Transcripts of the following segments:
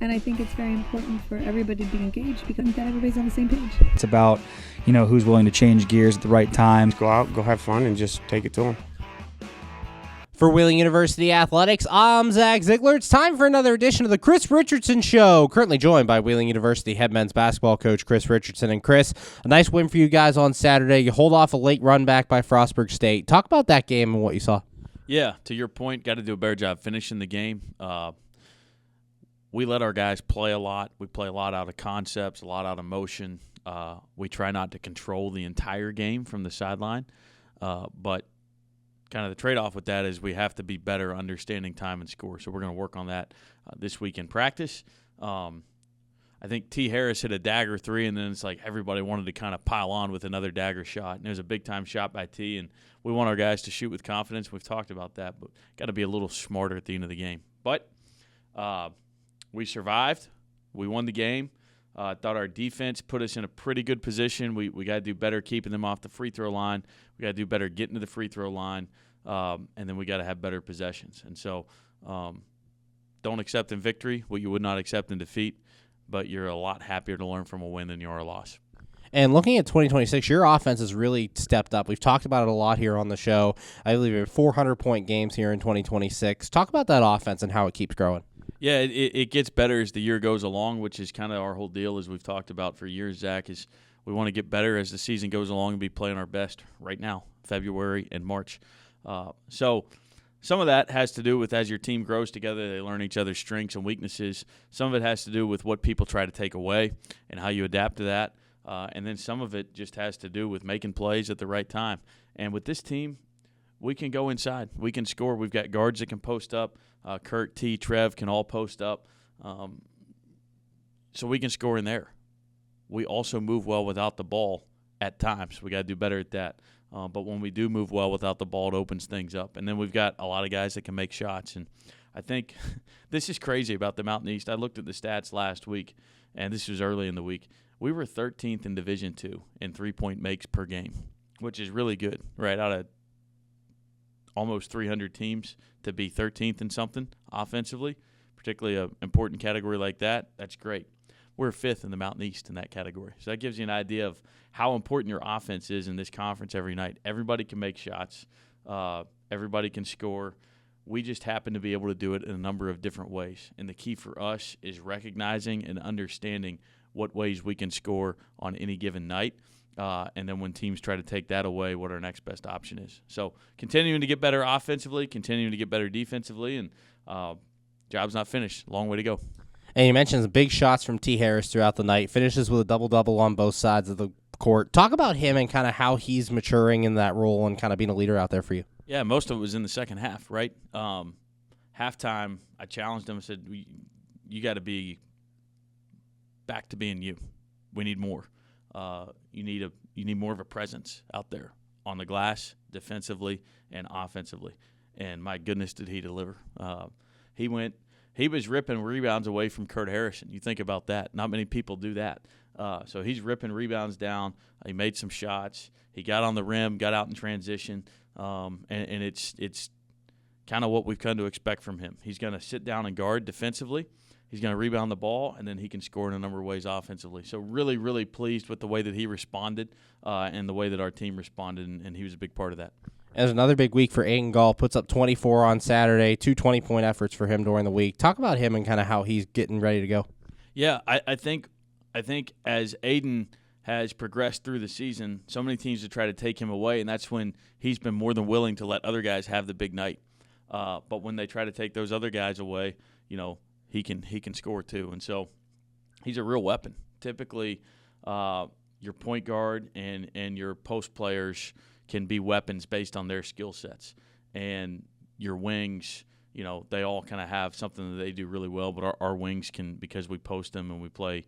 And I think it's very important for everybody to be engaged because that everybody's on the same page. It's about, who's willing to change gears at the right time. Go out, go have fun, and just take it to them. For Wheeling University Athletics, I'm Zach Ziegler. It's time for another edition of the Chris Richardson Show. Currently joined by Wheeling University head men's basketball coach Chris Richardson. And Chris, a nice win for you guys on Saturday. You hold off a late run back by Frostburg State. Talk about that game and what you saw. Yeah, to your point, got to do a better job finishing the game. We let our guys play a lot. We play a lot out of concepts, a lot out of motion. We try not to control the entire game from the sideline, but kind of the trade-off with that is we have to be better understanding time and score. So we're going to work on that this week in practice. I think T. Harris hit a dagger three, and then it's like everybody wanted to kind of pile on with another dagger shot. And it was a big-time shot by T, and we want our guys to shoot with confidence. We've talked about that, but got to be a little smarter at the end of the game. But we survived. We won the game. Thought our defense put us in a pretty good position. We got to do better keeping them off the free throw line. We got to do better getting to the free throw line, and then we got to have better possessions. And so don't accept in victory what you would not accept in defeat, but you're a lot happier to learn from a win than you are a loss. And looking at 2026, your offense has really stepped up. We've talked about it a lot here on the show. I believe we have 400-point games here in 2026. Talk about that offense and how it keeps growing. Yeah, it gets better as the year goes along, which is kind of our whole deal, as we've talked about for years, Zach, is we want to get better as the season goes along and be playing our best right now, February and March. So some of that has to do with as your team grows together, they learn each other's strengths and weaknesses. Some of it has to do with what people try to take away and how you adapt to that. And then some of it just has to do with making plays at the right time. And with this team, we can go inside. We can score. We've got guards that can post up. Kurt, T, Trev can all post up. So we can score in there. We also move well without the ball at times. We got to do better at that. But when we do move well without the ball, it opens things up. And then we've got a lot of guys that can make shots. And I think this is crazy about the Mountain East. I looked at the stats last week, and this was early in the week. We were 13th in Division II in three-point makes per game, which is really good, right, out of almost 300 teams to be 13th in something offensively, particularly an important category like that. That's great. We're 5th in the Mountain East in that category. So that gives you an idea of how important your offense is in this conference every night. Everybody can make shots. Everybody can score. We just happen to be able to do it in a number of different ways. And the key for us is recognizing and understanding what ways we can score on any given night. And then when teams try to take that away, what our next best option is. So continuing to get better offensively, continuing to get better defensively, and job's not finished. Long way to go. And you mentioned the big shots from T. Harris throughout the night. Finishes with a double-double on both sides of the court. Talk about him and kind of how he's maturing in that role and kind of being a leader out there for you. Yeah, most of it was in the second half, right? Halftime, I challenged him and said, you got to be back to being you. We need more. You need more of a presence out there on the glass, defensively and offensively. And my goodness, did he deliver? He was ripping rebounds away from Kurt Harrison. You think about that. Not many people do that. So he's ripping rebounds down. He made some shots. He got on the rim, got out in transition, and it's kind of what we've come to expect from him. He's going to sit down and guard defensively. He's going to rebound the ball, and then he can score in a number of ways offensively. So really, really pleased with the way that he responded and the way that our team responded, and he was a big part of that. It was another big week for Aiden Gall. Puts up 24 on Saturday, 2 20-point efforts for him during the week. Talk about him and kind of how he's getting ready to go. Yeah, I think as Aiden has progressed through the season, so many teams have tried to take him away, and that's when he's been more than willing to let other guys have the big night. But when they try to take those other guys away, he can score too. And so he's a real weapon. Typically, your point guard and your post players can be weapons based on their skill sets. And your wings, they all kind of have something that they do really well, but our wings can, because we post them and we play,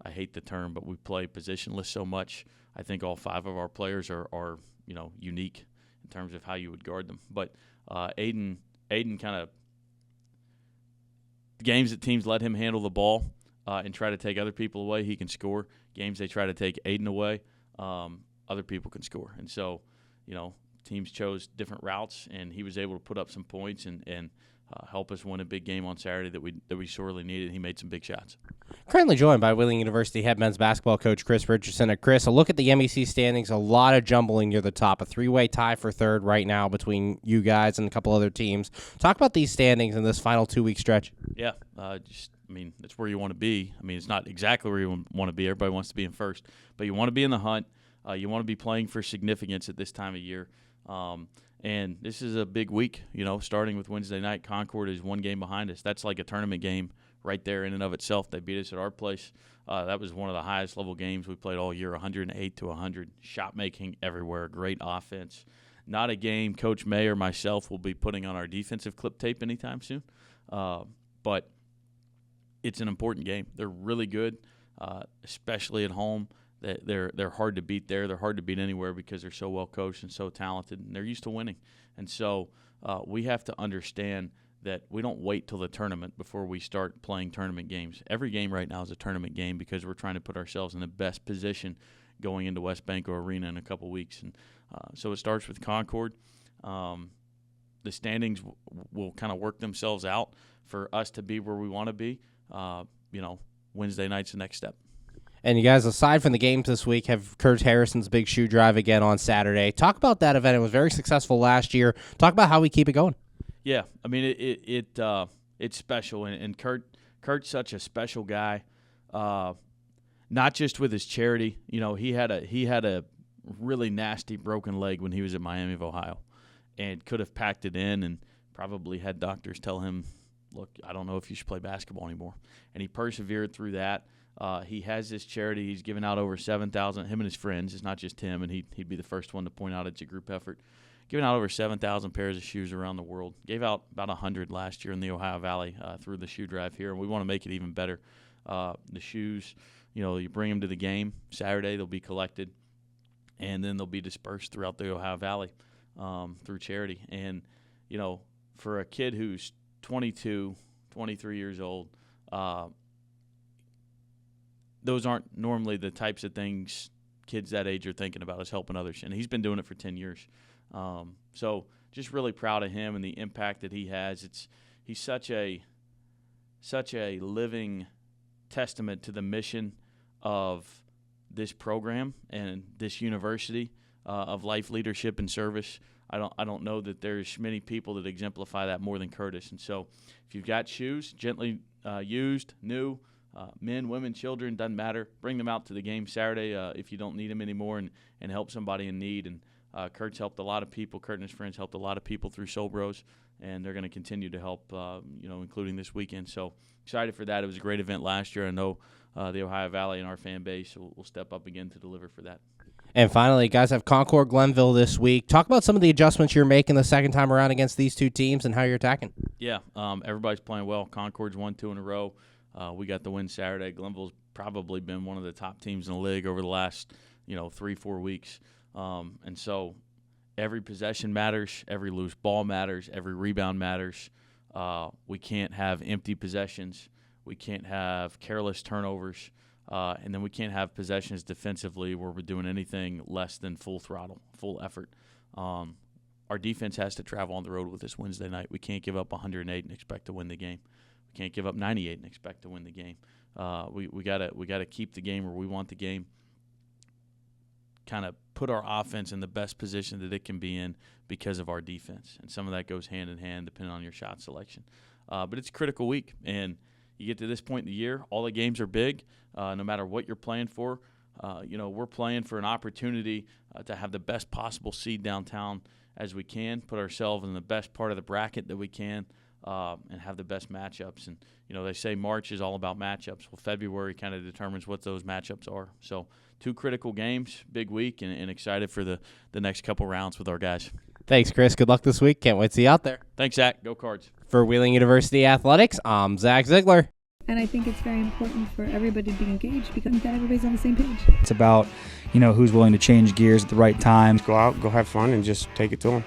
I hate the term, but we play positionless so much. I think all 5 of our players are unique in terms of how you would guard them. But Aiden kind of, games that teams let him handle the ball and try to take other people away, he can score. Games they try to take Aiden away, other people can score. And so, teams chose different routes, and he was able to put up some points and help us win a big game on Saturday that we sorely needed. He made some big shots. Currently joined by Wheeling University head men's basketball coach Chris Richardson. Chris, a look at the MEC standings, a lot of jumbling near the top. A three-way tie for third right now between you guys and a couple other teams. Talk about these standings in this final 2-week stretch. Yeah, that's where you want to be. It's not exactly where you want to be. Everybody wants to be in first, but you want to be in the hunt. You want to be playing for significance at this time of year. And this is a big week, starting with Wednesday night. Concord is one game behind us. That's like a tournament game right there in and of itself. They beat us at our place. That was one of the highest level games we played all year, 108-100. Shot making everywhere, great offense. Not a game Coach May or myself will be putting on our defensive clip tape anytime soon. But it's an important game. They're really good, especially at home. They're hard to beat there. They're hard to beat anywhere because they're so well coached and so talented, and they're used to winning. And so we have to understand that we don't wait till the tournament before we start playing tournament games. Every game right now is a tournament game because we're trying to put ourselves in the best position going into West Banco Arena in a couple weeks. And so it starts with Concord. The standings will kind of work themselves out for us to be where we want to be. Wednesday night's the next step. And you guys, aside from the games this week, have Kurt Harrison's big shoe drive again on Saturday. Talk about that event. It was very successful last year. Talk about how we keep it going. Yeah, it's special, and Kurt's such a special guy. Not just with his charity. He had a really nasty broken leg when he was at Miami of Ohio, and could have packed it in, and probably had doctors tell him, "Look, I don't know if you should play basketball anymore." And he persevered through that. He has this charity. He's given out over 7,000. Him and his friends. It's not just him, and he'd be the first one to point out it's a group effort. Giving out over 7,000 pairs of shoes around the world. Gave out about 100 last year in the Ohio Valley through the shoe drive here, and we want to make it even better. The shoes, you bring them to the game Saturday. They'll be collected, and then they'll be dispersed throughout the Ohio Valley through charity. And, for a kid who's 22, 23 years old, those aren't normally the types of things kids that age are thinking about, is helping others. And he's been doing it for 10 years. So just really proud of him and the impact that he has. He's such a living testament to the mission of this program and this university of life, leadership, and service. I don't know that there's many people that exemplify that more than Curtis. And so if you've got shoes, gently used, new, men, women, children, doesn't matter, bring them out to the game Saturday if you don't need them anymore, and help somebody in need. And Kurt's helped a lot of people. Kurt and his friends helped a lot of people through Soul Bros, and they're going to continue to help, including this weekend. So excited for that. It was a great event last year. I know the Ohio Valley and our fan base will step up again to deliver for that. And finally, guys, have Concord Glenville this week. Talk about some of the adjustments you're making the second time around against these two teams and how you're attacking. Yeah, everybody's playing well. Concord's won 2 in a row. We got the win Saturday. Glenville's probably been one of the top teams in the league over the last 3-4 weeks. And so every possession matters, every loose ball matters, every rebound matters. We can't have empty possessions. We can't have careless turnovers. And then we can't have possessions defensively where we're doing anything less than full throttle, full effort. Our defense has to travel on the road with us Wednesday night. We can't give up 108 and expect to win the game. We can't give up 98 and expect to win the game. We gotta keep the game where we want the game. Kind of put our offense in the best position that it can be in because of our defense, and some of that goes hand in hand depending on your shot selection. But it's a critical week, and you get to this point in the year, all the games are big. No matter what you're playing for, we're playing for an opportunity to have the best possible seed downtown as we can, put ourselves in the best part of the bracket that we can, and have the best matchups. And, they say March is all about matchups. Well, February kind of determines what those matchups are. So 2 critical games, big week, and excited for the next couple rounds with our guys. Thanks, Chris. Good luck this week. Can't wait to see you out there. Thanks, Zach. Go Cards. For Wheeling University Athletics, I'm Zach Ziegler. And I think it's very important for everybody to be engaged because that everybody's on the same page. It's about, who's willing to change gears at the right time. Go out, go have fun, and just take it to them.